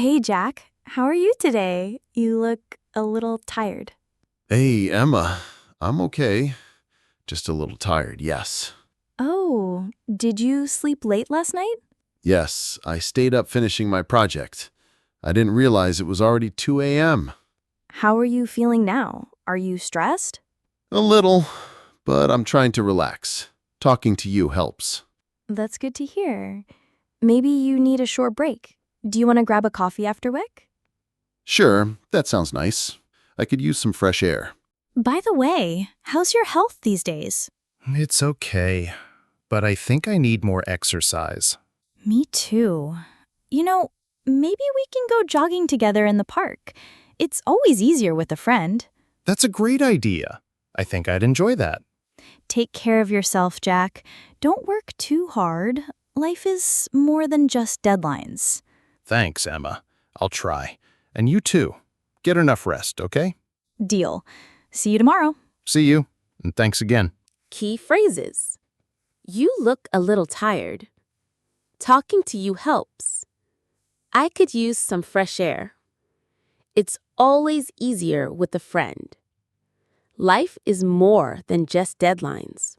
Hey, Jack. How are you today? You look a little tired. Hey, Emma. I'm okay. Just a little tired, yes. Oh, did you sleep late last night? Yes, I stayed up finishing my project. I didn't realize it was already 2 a.m. How are you feeling now? Are you stressed? A little, but I'm trying to relax. Talking to you helps. That's good to hear. Maybe you need a short break. Do you want to grab a coffee after work? Sure, that sounds nice. I could use some fresh air. By the way, how's your health these days? It's okay, but I think I need more exercise. Me too. Maybe we can go jogging together in the park. It's always easier with a friend. That's a great idea. I think I'd enjoy that. Take care of yourself, Jack. Don't work too hard. Life is more than just deadlines. Thanks, Emma. I'll try. And you too. Get enough rest, okay? Deal. See you tomorrow. See you, and thanks again. Key phrases. You look a little tired. Talking to you helps. I could use some fresh air. It's always easier with a friend. Life is more than just deadlines.